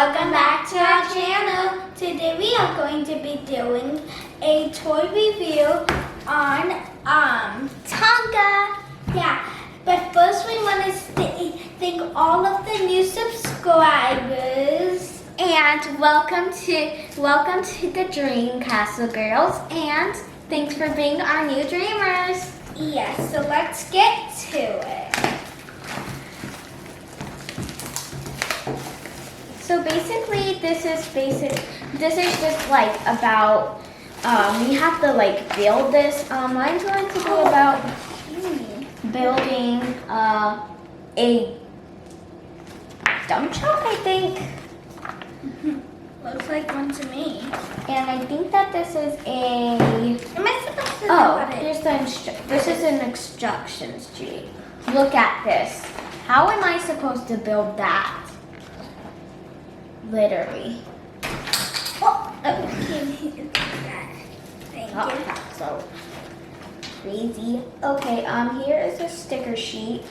welcome back to our channel. Today we are going to be doing a toy review on Tonka. Yeah, but first we want to thank all of the new subscribers. And welcome to the Dream Castle Girls, and thanks for being our new dreamers. Yes, so let's get to it. So basically, this is just like about we have to like build this. Mine's going to be about building a dump truck, I think. Looks like one to me. And I think that this is a. Am I supposed to This is an instructions sheet. Look at this. How am I supposed to build that? Literally. Thank you. That's so crazy. Okay, here is a sticker sheet.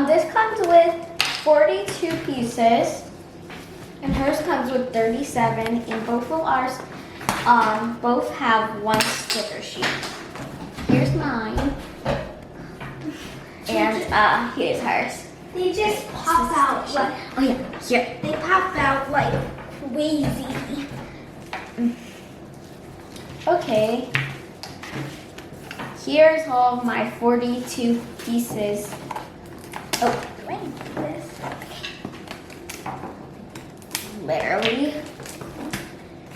This comes with 42 pieces. And hers comes with 37, and both of ours both have one sticker sheet. Here's mine, and here's hers. They just pop out like, oh yeah, here. They pop out like crazy. Okay. Here's all my 42 pieces. Oh, Do I need this? literally.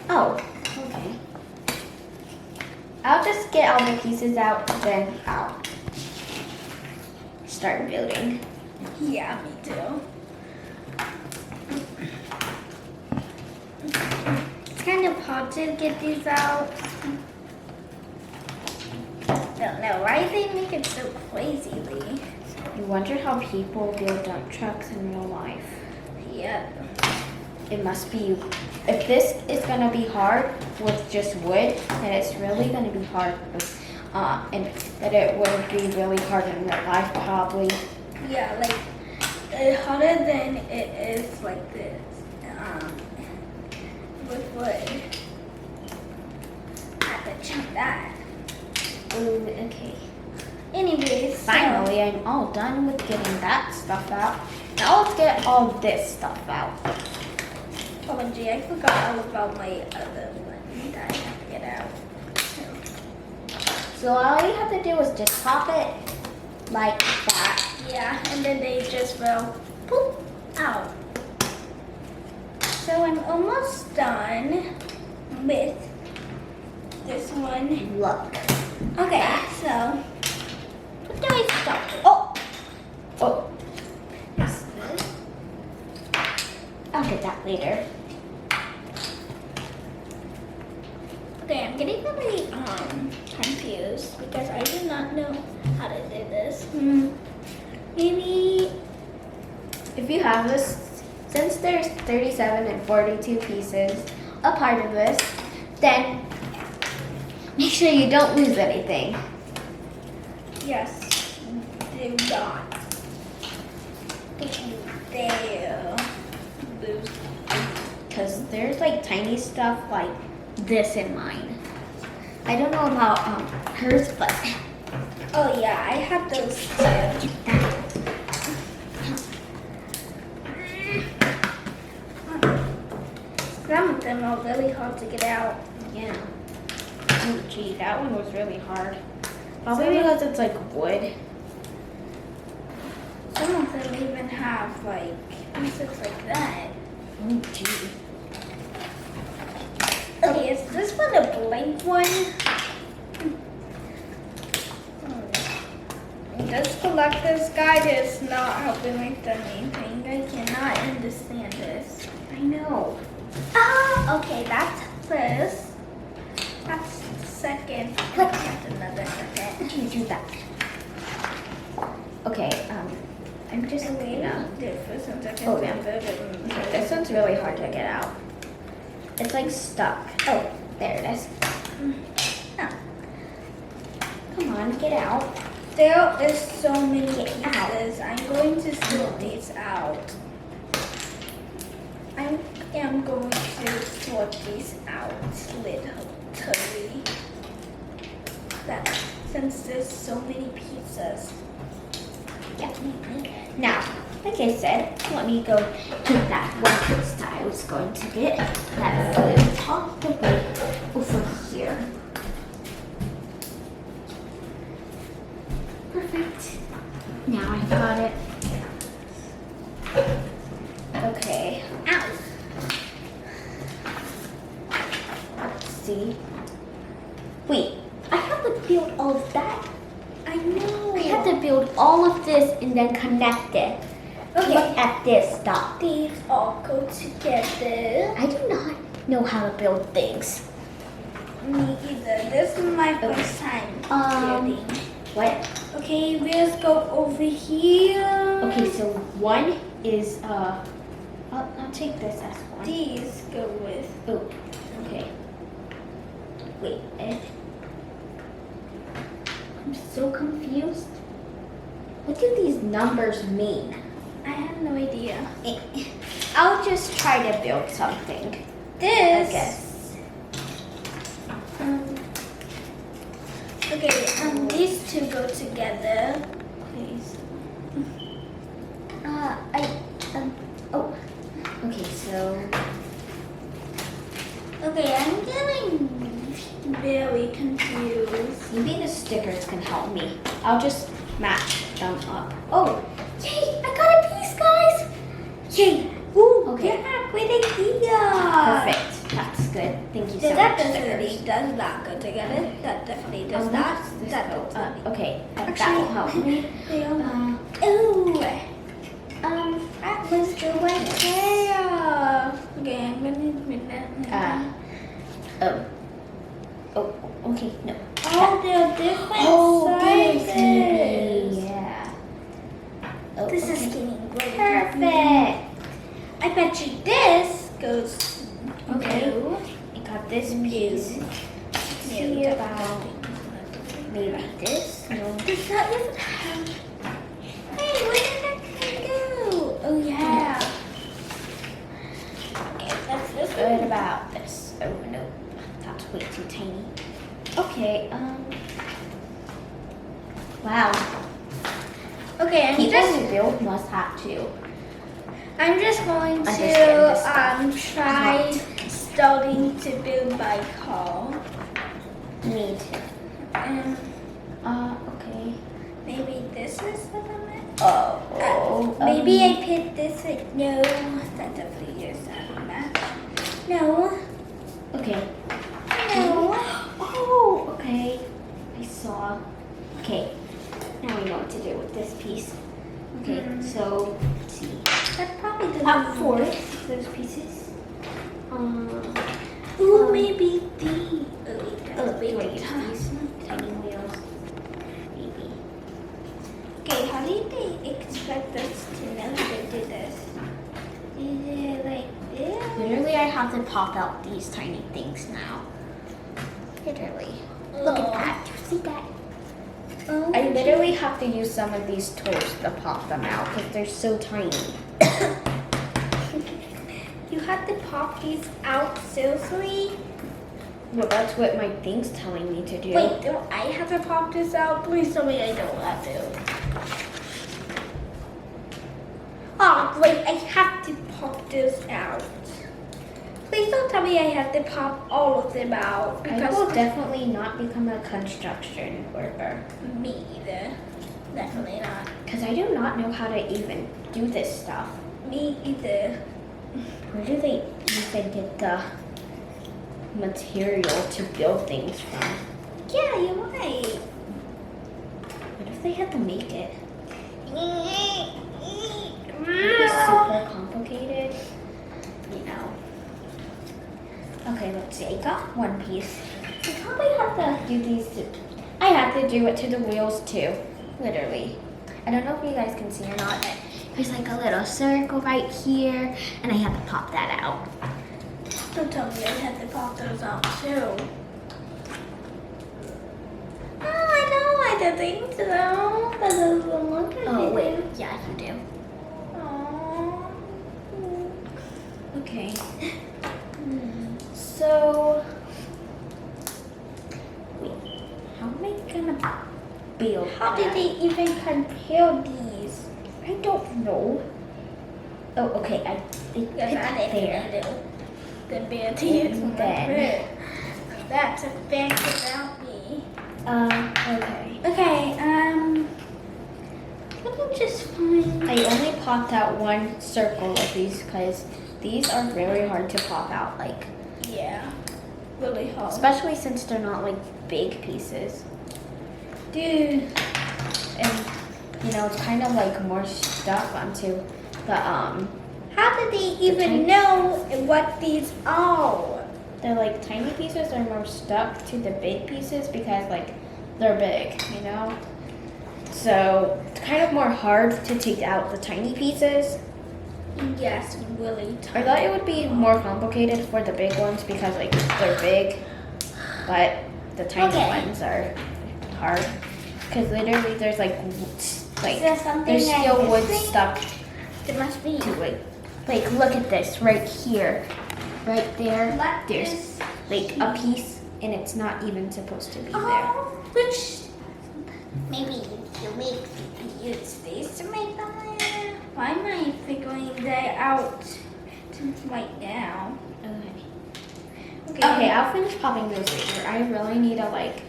Oh, okay. I'll just get all the pieces out, then I'll start building. Yeah, me too. It's kind of hard to get these out. Don't know why they make it so crazily. You wonder how people build dump trucks in real life. Yep. It must be, if this is gonna be hard with just wood, then it's really gonna be hard with, and that it would be really hard in real life probably. Yeah, like harder than it is like this. With wood. I have to check that. Ooh, okay. Anyways, Finally, I'm all done with getting that stuff out. Now let's get all this stuff out. OMG, I forgot all about my other one that I have to get out. So all you have to do is just pop it like that. Yeah, and then they just will poof out. So I'm almost done with this one. Look. Okay, so what do I start with? Oh. This. I'll get that later. Okay, I'm getting really confused because I do not know how to do this. Maybe If you have this, since there's 37 and 42 pieces, a part of this, then make sure you don't lose anything. yes, do not. There. Because there's like tiny stuff like this in mine. I don't know about hers, but Oh yeah, I have those too. Some of them are really hard to get out. yeah. Oh gee, that one was really hard. Probably because it's like wood. Some of them even have like pieces like that. Oh gee. Okay, is this one a blank one? This collector's guide is not helping with anything. I cannot understand this. I know. Ah, okay, that's first. That's second. That's another second. Can you do that? Okay, I'm just gonna. First and second. Oh, yeah. This one's really hard to get out. It's like stuck. Oh, there it is. Oh. Come on, get out. There is so many pieces. I'm going to sort these out. am going to sort these out literally. That since there's so many pieces. Yeah. Now, like I said, let me go get that one piece that I was going to get. That flew all the way over here. Perfect. Now I got it. Okay. Ow. Let's see. Wait, I have to build all of that. I know. I have to build all of this and then connect it. Okay. Look at this stuff. These all go together. I do not know how to build things. Me either. This is my first time building. What? Okay, let's go over here. Okay, so one is I'll take this as one. These go with. Oh, okay. Wait, I'm so confused. What do these numbers mean? I have no idea. I'll just try to build something. This. I guess. Okay, these two go together. Please. Oh. Okay, so. Okay, I'm getting very confused. Maybe the stickers can help me. I'll just match them up. Oh, yay! I got a piece, guys! Yay! Ooh, Okay. yeah, great idea. Perfect. That's good. Thank you so That much, definitely stickers. does not go together. That definitely does Oh, not. where does this That go? goes together. Okay, that will Actually, help me. Ooh. Let's go right there. Okay, I'm gonna. Oh, okay, no. Oh, they're different this sizes. maybe, yeah. Oh, This okay. is getting really Perfect. I bet you this goes. Okay. No. I got this piece. See about maybe this. No. Does that even have? Hey, where did that thing go? Oh yeah. Okay, that's this Good one. about this. Oh no, that's way too tiny. Okay. Wow. Okay, People who build must have to. I'm just going Understand this to stuff. try starting to build my car. Me too. Okay. Maybe this is what I'm at. Oh. Maybe I picked this. No, that definitely is not match. No. Okay. No. Oh, okay. I saw. Okay. Now we know what to do with this piece. Okay, so let's see. That probably doesn't. About 4 those pieces. Ooh, maybe the. Wait, wait. these tiny wheels. Maybe. Okay, how do they expect us to know how to do this? Is it like this? Literally, I have to pop out these tiny things now. Literally. Look at that. Do you see that? Oh, I literally have to use some of these tools to pop them out because they're so tiny. You have to pop these out seriously? Well, that's what my thing's telling me to do. Wait, do I have to pop this out? Please tell me I don't have to. Oh, great, I have to pop this out. Please don't tell me I have to pop all of them out. I will definitely not become a construction worker. Me either. Definitely not. Because I do not know how to even do this stuff. Me either. Where do they even get the material to build things from? Yeah, you're right. What if they had to make it? It'd be It's super complicated. You know. Okay, let's see. I got one piece. I probably have to do these. I have to do it to the wheels too. Literally. I don't know if you guys can see or not, but there's like a little circle right here, and I have to pop that out. Don't tell me I had to pop those out too. Oh, I know. I don't think so. That doesn't look like Oh it. wait, yeah, you do. Aww. Okay. So, wait, how am I gonna build How did that? they even compare these? I don't know. Oh, okay, I put Because I it didn't there. know the ability And to then- That's a fact about me. Okay. Okay, let me just find. I only popped out one circle of these because these are very hard to pop out, like, Yeah, really hard. especially since they're not like big pieces. Dude, And, you know, it's kind of like more stuck onto the, how did they even tiny- know what these are? they're like tiny pieces are more stuck to the big pieces because like they're big, you know? So it's kind of more hard to take out the tiny pieces. Yes, really I thought it would be more complicated for the big ones because like they're big, but the tiny Okay. ones are hard because literally there's like Is there something there's I'm still wood missing? stuck There must be. to it. Like look at this right here, right there. What There's is like a piece and it's not even supposed to be there. Oh, which maybe you make use this to make them. Why am I figuring that out right now? Okay. Okay, I'll finish popping those later. I really need to like.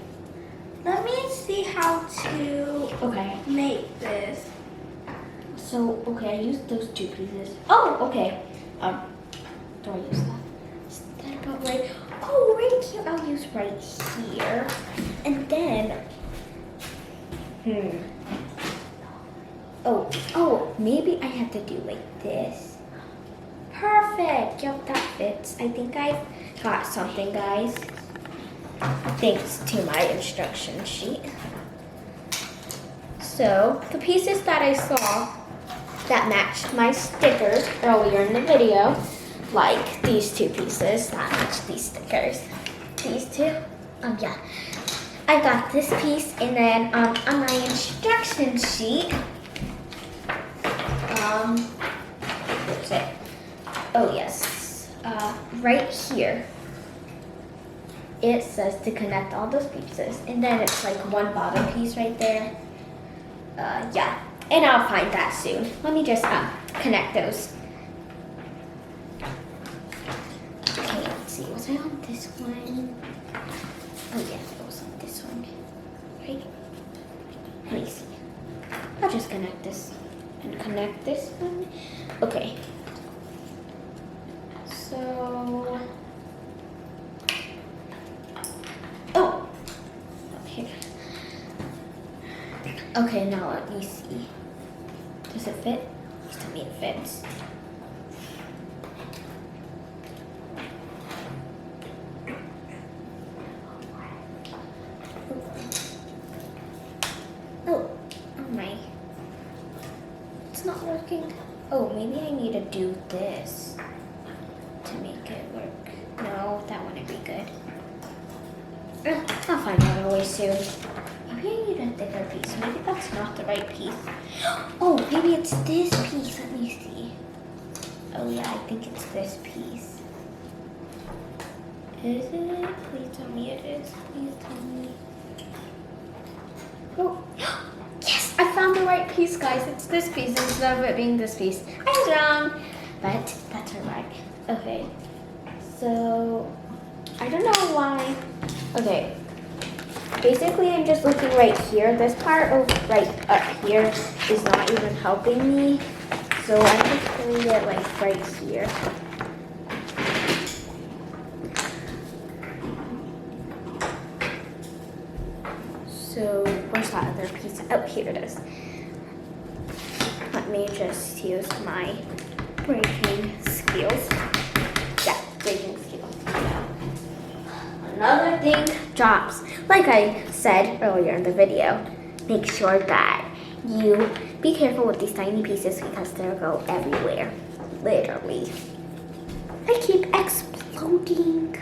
Let me see how to Okay. make this. So okay, I used those two pieces. Oh, okay. Do I use that? Instead of right. Oh, right here. I'll use right here, and then. Oh, maybe I have to do like this. Perfect. Yep, that fits. I think I've got something, guys. Thanks to my instruction sheet. So, the pieces that I saw that matched my stickers earlier in the video, like these two pieces that match these stickers. These two, yeah. I got this piece, and then on my instruction sheet, where's it? Oh yes, right here. It says to connect all those pieces, and then it's like one bottom piece right there. Yeah, and I'll find that soon. Let me just connect those. Okay, let's see. Was I on this one? Oh yeah, it was on this one. Right? Let me see. I'll just connect this and connect this one. Okay. So. Oh. Okay. Okay, now let me see. Does it fit? Please tell me it fits. Oh my. It's not working. Oh, maybe I need to do this to make it work. No, that wouldn't be good. I'll find out a way soon. Maybe I need a thicker piece. Maybe that's not the right piece. Oh, maybe it's this piece. Let me see. Oh yeah, I think it's this piece. Is it? Please tell me it is. Please tell me. Oh, yes! I found the right piece, guys. It's this piece instead of it being this piece. I was wrong, but that's alright. Okay, so I don't know why. Okay, basically I'm just looking right here. This part of right up here is not even helping me, so I'm just putting it like right here. So where's that other piece? Oh, here it is. Let me just use my breaking skills. Yeah, breaking skills. Yeah. Another thing, drops. Like I said earlier in the video, make sure that you be careful with these tiny pieces because they'll go everywhere. Literally. I keep exploding.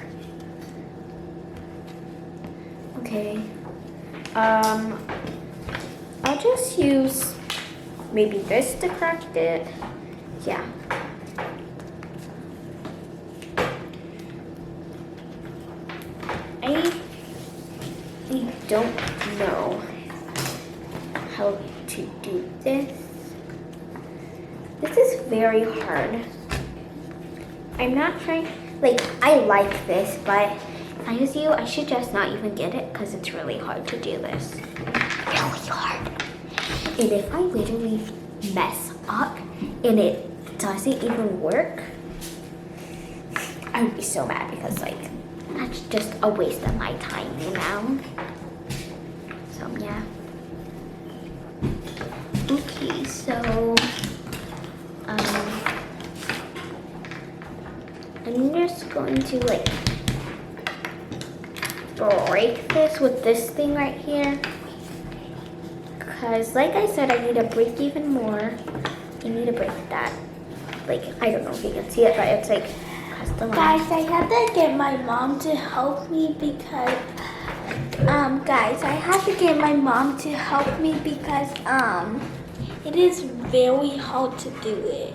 Okay. I'll just use maybe this to correct it. Yeah. don't know how to do this. This is very hard. I'm not trying, like, I like this, but if I was you, I should just not even get it because it's really hard to do this. Really hard. And if I literally mess up and it doesn't even work, I would be so mad because, like, that's just a waste of my time, you know? So, yeah. Okay, so, I'm just going to, like, break this with this thing right here. Because, like I said, I need to break even more. I need to break that. Like, I don't know if you can see it, but it's, like, custom. Guys, I had to get my mom to help me because, it is very hard to do it.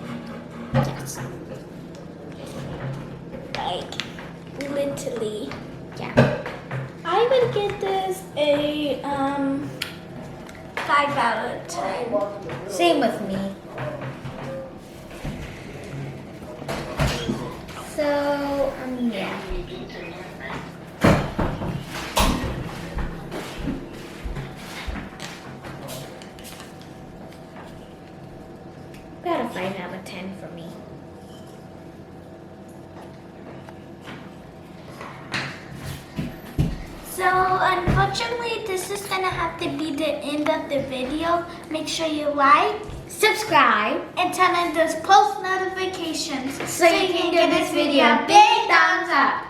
Yes. Like, literally. Yeah. I would get this a, $5 out of 10. Same with me. So, yeah. Got a 5 out of 10 for me. So, unfortunately, this is gonna have to be the end of the video. Make sure you like, Subscribe and turn on those post notifications so you can give this video a big thumbs up.